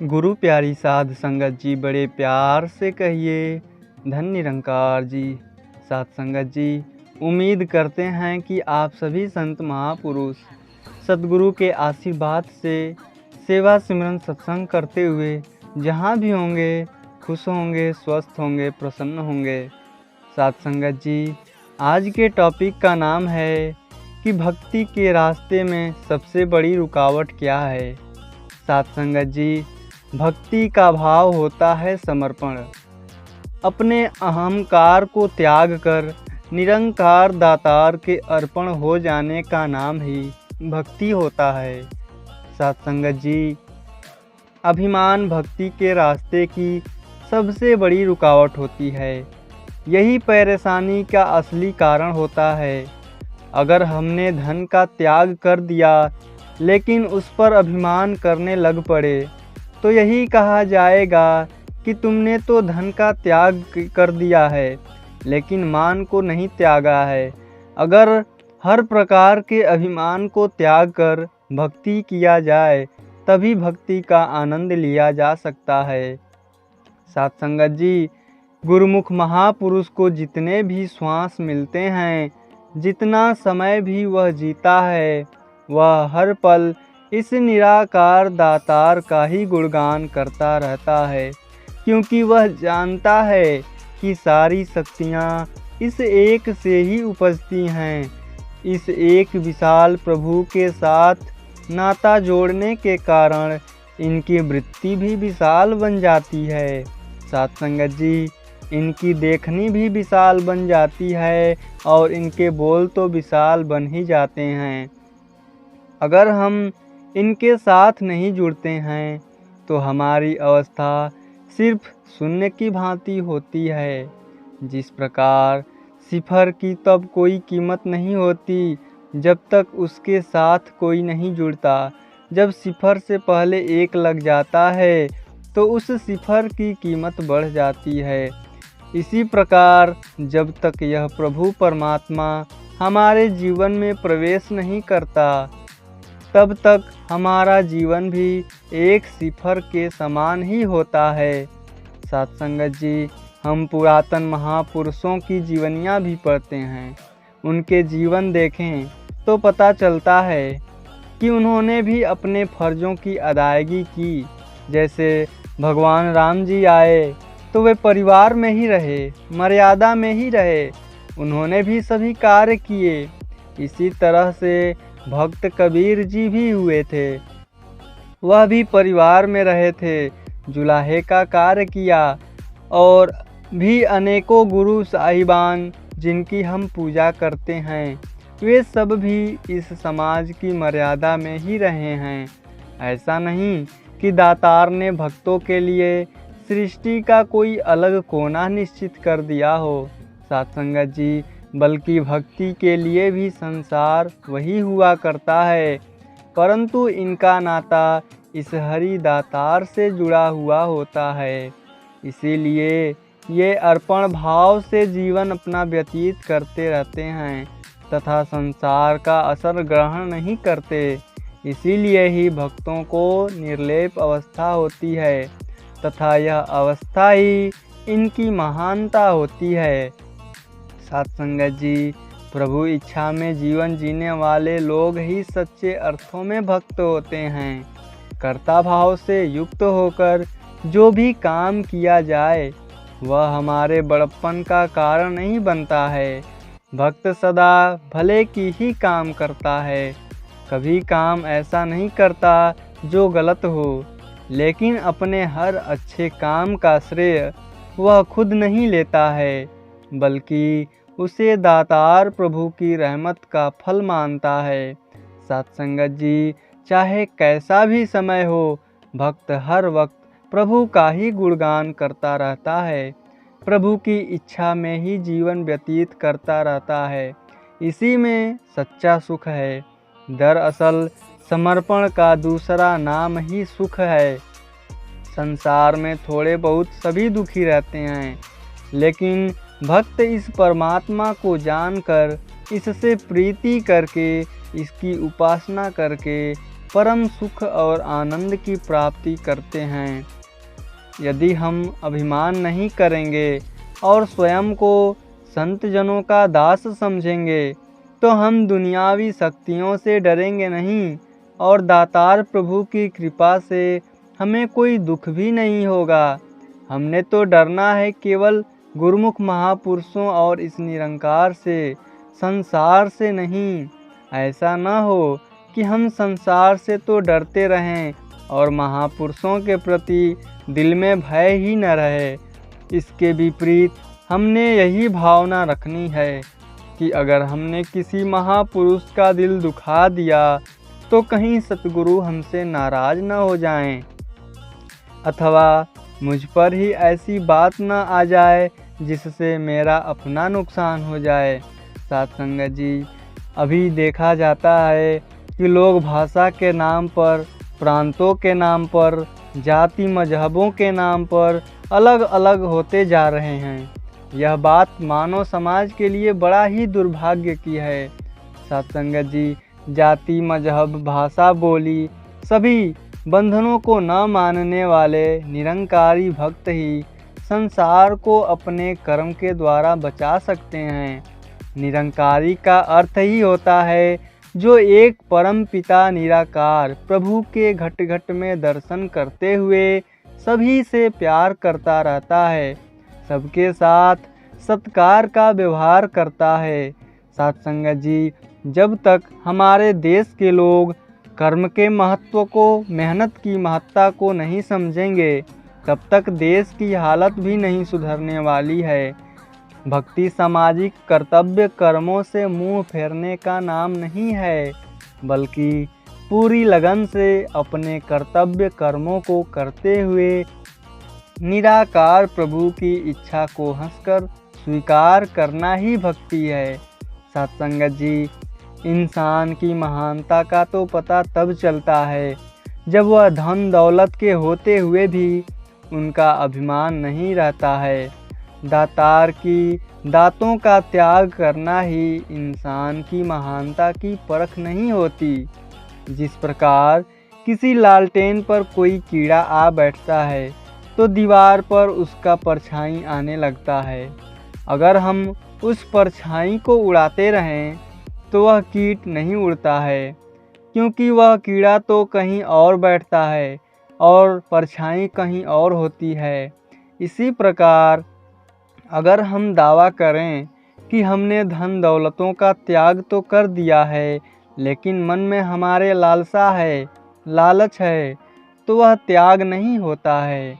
गुरु प्यारी साध संगत जी, बड़े प्यार से कहिए धन निरंकार जी। साध संगत जी, उम्मीद करते हैं कि आप सभी संत महापुरुष सद्गुरु के आशीर्वाद से सेवा सिमरन सत्संग करते हुए जहाँ भी होंगे खुश होंगे, स्वस्थ होंगे, प्रसन्न होंगे। साध संगत जी, आज के टॉपिक का नाम है कि भक्ति के रास्ते में सबसे बड़ी रुकावट क्या है। साध संगत जी, भक्ति का भाव होता है समर्पण। अपने अहंकार को त्याग कर निरंकार दातार के अर्पण हो जाने का नाम ही भक्ति होता है। साध संगत जी, अभिमान भक्ति के रास्ते की सबसे बड़ी रुकावट होती है। यही परेशानी का असली कारण होता है। अगर हमने धन का त्याग कर दिया लेकिन उस पर अभिमान करने लग पड़े तो यही कहा जाएगा कि तुमने तो धन का त्याग कर दिया है लेकिन मान को नहीं त्यागा है। अगर हर प्रकार के अभिमान को त्याग कर भक्ति किया जाए तभी भक्ति का आनंद लिया जा सकता है। साध संगत जी, गुरुमुख महापुरुष को जितने भी श्वास मिलते हैं, जितना समय भी वह जीता है, वह हर पल इस निराकार दातार का ही गुणगान करता रहता है, क्योंकि वह जानता है कि सारी शक्तियाँ इस एक से ही उपजती हैं। इस एक विशाल प्रभु के साथ नाता जोड़ने के कारण इनकी वृत्ति भी विशाल बन जाती है। साध संगत जी, इनकी देखनी भी विशाल बन जाती है और इनके बोल तो विशाल बन ही जाते हैं। अगर हम इनके साथ नहीं जुड़ते हैं तो हमारी अवस्था सिर्फ शून्य की भांति होती है। जिस प्रकार सिफर की तब कोई कीमत नहीं होती जब तक उसके साथ कोई नहीं जुड़ता। जब सिफर से पहले एक लग जाता है तो उस सिफर की कीमत बढ़ जाती है। इसी प्रकार जब तक यह प्रभु परमात्मा हमारे जीवन में प्रवेश नहीं करता तब तक हमारा जीवन भी एक सिफर के समान ही होता है। साध संगत जी, हम पुरातन महापुरुषों की जीवनियाँ भी पढ़ते हैं। उनके जीवन देखें तो पता चलता है कि उन्होंने भी अपने फर्जों की अदायगी की। जैसे भगवान राम जी आए तो वे परिवार में ही रहे, मर्यादा में ही रहे, उन्होंने भी सभी कार्य किए। इसी तरह से भक्त कबीर जी भी हुए थे, वह भी परिवार में रहे थे, जुलाहे का कार्य किया। और भी अनेकों गुरु साहिबान जिनकी हम पूजा करते हैं, वे सब भी इस समाज की मर्यादा में ही रहे हैं। ऐसा नहीं कि दातार ने भक्तों के लिए सृष्टि का कोई अलग कोना निश्चित कर दिया हो। साध संगत जी, बल्कि भक्ति के लिए भी संसार वही हुआ करता है, परंतु इनका नाता इस हरि दातार से जुड़ा हुआ होता है। इसीलिए ये अर्पण भाव से जीवन अपना व्यतीत करते रहते हैं तथा संसार का असर ग्रहण नहीं करते। इसीलिए ही भक्तों को निर्लेप अवस्था होती है तथा यह अवस्था ही इनकी महानता होती है। साध संगत जी, प्रभु इच्छा में जीवन जीने वाले लोग ही सच्चे अर्थों में भक्त होते हैं। कर्ता भाव से युक्त होकर जो भी काम किया जाए वह हमारे बड़प्पन का कारण नहीं बनता है। भक्त सदा भले की ही काम करता है, कभी काम ऐसा नहीं करता जो गलत हो। लेकिन अपने हर अच्छे काम का श्रेय वह खुद नहीं लेता है, बल्कि उसे दातार प्रभु की रहमत का फल मानता है। साध संगत जी, चाहे कैसा भी समय हो, भक्त हर वक्त प्रभु का ही गुणगान करता रहता है, प्रभु की इच्छा में ही जीवन व्यतीत करता रहता है। इसी में सच्चा सुख है। दरअसल समर्पण का दूसरा नाम ही सुख है। संसार में थोड़े बहुत सभी दुखी रहते हैं, लेकिन भक्त इस परमात्मा को जानकर, इससे प्रीति करके, इसकी उपासना करके परम सुख और आनंद की प्राप्ति करते हैं। यदि हम अभिमान नहीं करेंगे और स्वयं को संत जनों का दास समझेंगे तो हम दुनियावी शक्तियों से डरेंगे नहीं और दातार प्रभु की कृपा से हमें कोई दुख भी नहीं होगा। हमने तो डरना है केवल गुरुमुख महापुरुषों और इस निरंकार से, संसार से नहीं। ऐसा न हो कि हम संसार से तो डरते रहें और महापुरुषों के प्रति दिल में भय ही न रहे। इसके विपरीत हमने यही भावना रखनी है कि अगर हमने किसी महापुरुष का दिल दुखा दिया तो कहीं सतगुरु हमसे नाराज न हो जाएं, अथवा मुझ पर ही ऐसी बात न आ जाए जिससे मेरा अपना नुकसान हो जाए। साथ संगत जी, अभी देखा जाता है कि लोग भाषा के नाम पर, प्रांतों के नाम पर, जाति मजहबों के नाम पर अलग अलग होते जा रहे हैं। यह बात मानव समाज के लिए बड़ा ही दुर्भाग्य की है। साथ संगत जी, जाति मजहब, भाषा, बोली सभी बंधनों को न मानने वाले निरंकारी भक्त ही संसार को अपने कर्म के द्वारा बचा सकते हैं। निरंकारी का अर्थ ही होता है जो एक परम पिता निराकार प्रभु के घट घट में दर्शन करते हुए सभी से प्यार करता रहता है, सबके साथ सत्कार का व्यवहार करता है। साथ संगत जी, जब तक हमारे देश के लोग कर्म के महत्व को, मेहनत की महत्ता को नहीं समझेंगे तब तक देश की हालत भी नहीं सुधरने वाली है। भक्ति सामाजिक कर्तव्य कर्मों से मुंह फेरने का नाम नहीं है, बल्कि पूरी लगन से अपने कर्तव्य कर्मों को करते हुए निराकार प्रभु की इच्छा को हंसकर स्वीकार करना ही भक्ति है। सत्संगत जी, इंसान की महानता का तो पता तब चलता है जब वह धन दौलत के होते हुए भी उनका अभिमान नहीं रहता है। दातार की दातों का त्याग करना ही इंसान की महानता की परख नहीं होती। जिस प्रकार किसी लालटेन पर कोई कीड़ा आ बैठता है तो दीवार पर उसका परछाई आने लगता है। अगर हम उस परछाई को उड़ाते रहें तो वह कीट नहीं उड़ता है, क्योंकि वह कीड़ा तो कहीं और बैठता है और परछाई कहीं और होती है। इसी प्रकार अगर हम दावा करें कि हमने धन दौलतों का त्याग तो कर दिया है, लेकिन मन में हमारे लालसा है, लालच है, तो वह त्याग नहीं होता है।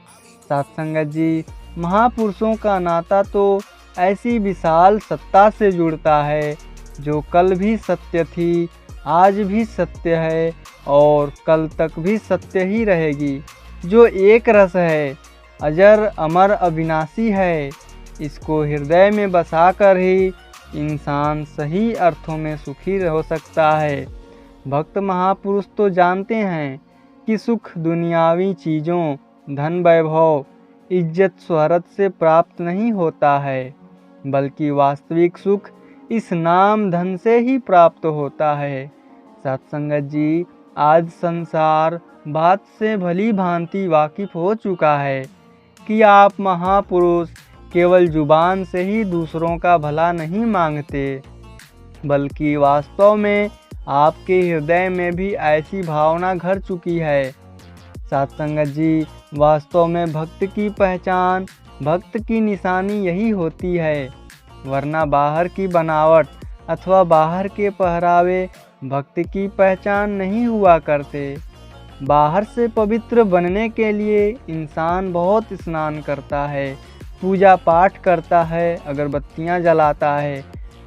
सत्संगत जी, महापुरुषों का नाता तो ऐसी विशाल सत्ता से जुड़ता है जो कल भी सत्य थी, आज भी सत्य है और कल तक भी सत्य ही रहेगी, जो एक रस है, अजर अमर अविनाशी है। इसको हृदय में बसाकर ही इंसान सही अर्थों में सुखी हो सकता है। भक्त महापुरुष तो जानते हैं कि सुख दुनियावी चीज़ों, धन वैभव, इज्जत शोहरत से प्राप्त नहीं होता है, बल्कि वास्तविक सुख इस नाम धन से ही प्राप्त होता है। सत्संगत जी, आज संसार बात से भली भांति वाकिफ हो चुका है कि आप महापुरुष केवल जुबान से ही दूसरों का भला नहीं मांगते, बल्कि वास्तव में आपके हृदय में भी ऐसी भावना घर चुकी है। सत्संगत जी, वास्तव में भक्त की पहचान, भक्त की निशानी यही होती है, वरना बाहर की बनावट अथवा बाहर के पहरावे भक्त की पहचान नहीं हुआ करते। बाहर से पवित्र बनने के लिए इंसान बहुत स्नान करता है, पूजा पाठ करता है, अगरबत्तियां जलाता है,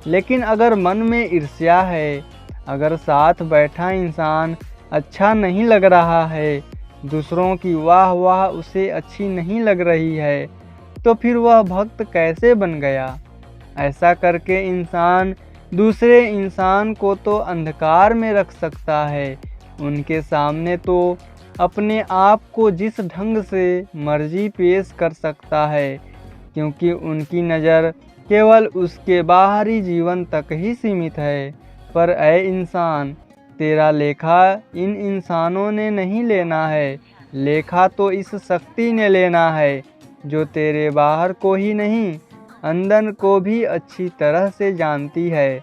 लेकिन अगर मन में ईर्ष्या है, अगर साथ बैठा इंसान अच्छा नहीं लग रहा है, दूसरों की वाह वाह उसे अच्छी नहीं लग रही है, तो फिर वह भक्त कैसे बन गया? ऐसा करके इंसान दूसरे इंसान को तो अंधकार में रख सकता है, उनके सामने तो अपने आप को जिस ढंग से मर्जी पेश कर सकता है, क्योंकि उनकी नज़र केवल उसके बाहरी जीवन तक ही सीमित है। पर ऐ इंसान, तेरा लेखा इन इंसानों ने नहीं लेना है, लेखा तो इस शक्ति ने लेना है जो तेरे बाहर को ही नहीं अंदर को भी अच्छी तरह से जानती है,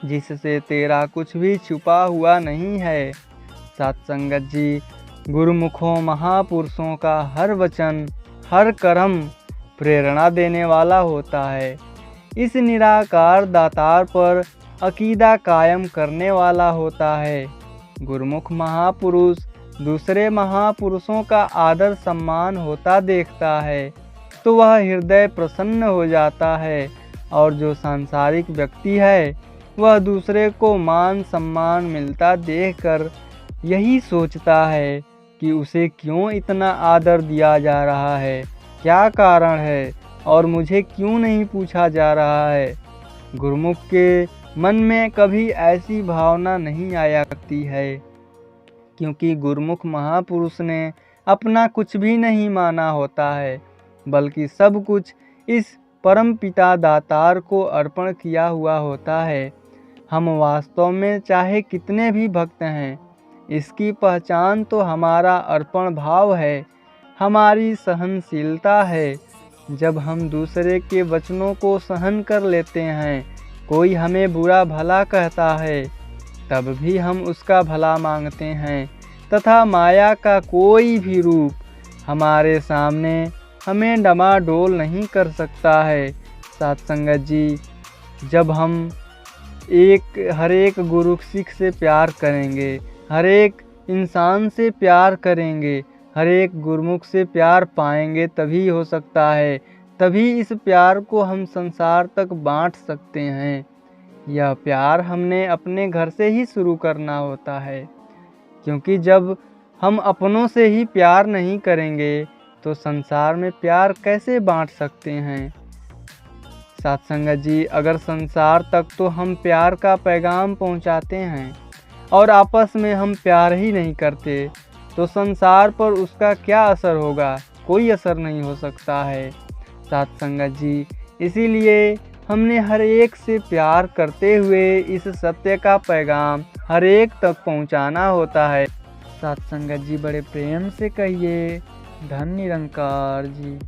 जिससे तेरा कुछ भी छुपा हुआ नहीं है। सत्संगत जी, गुरुमुखों महापुरुषों का हर वचन हर कर्म प्रेरणा देने वाला होता है। इस निराकार दातार पर अकीदा कायम करने वाला होता है। गुरुमुख महापुरुष दूसरे महापुरुषों का आदर सम्मान होता देखता है तो वह हृदय प्रसन्न हो जाता है, और जो सांसारिक व्यक्ति है वह दूसरे को मान सम्मान मिलता देखकर यही सोचता है कि उसे क्यों इतना आदर दिया जा रहा है, क्या कारण है और मुझे क्यों नहीं पूछा जा रहा है। गुरुमुख के मन में कभी ऐसी भावना नहीं आया करती है, क्योंकि गुरुमुख महापुरुष ने अपना कुछ भी नहीं माना होता है, बल्कि सब कुछ इस परम पिता दातार को अर्पण किया हुआ होता है। हम वास्तव में चाहे कितने भी भक्त हैं, इसकी पहचान तो हमारा अर्पण भाव है, हमारी सहनशीलता है। जब हम दूसरे के वचनों को सहन कर लेते हैं, कोई हमें बुरा भला कहता है, तब भी हम उसका भला मांगते हैं, तथा माया का कोई भी रूप हमारे सामने हमें डमाडोल नहीं कर सकता है। सत्संगत जी, जब हम हर एक गुरु सिख से प्यार करेंगे, हर एक इंसान से प्यार करेंगे, हर एक गुरुमुख से प्यार पाएंगे, तभी हो सकता है, तभी इस प्यार को हम संसार तक बांट सकते हैं। यह प्यार हमने अपने घर से ही शुरू करना होता है, क्योंकि जब हम अपनों से ही प्यार नहीं करेंगे तो संसार में प्यार कैसे बांट सकते हैं। सत्संगत जी, अगर संसार तक तो हम प्यार का पैगाम पहुंचाते हैं और आपस में हम प्यार ही नहीं करते, तो संसार पर उसका क्या असर होगा, कोई असर नहीं हो सकता है। सत्संगत जी, इसीलिए हमने हर एक से प्यार करते हुए इस सत्य का पैगाम हर एक तक पहुंचाना होता है। सत्संगत जी, बड़े प्रेम से कहिए, धन निरंकार जी।